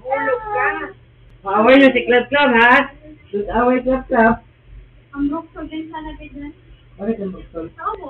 Hulog ka. Away na si Club Club, ha? Away Club Club. Ang broke din sana din. Bakit ang bukol? Oo.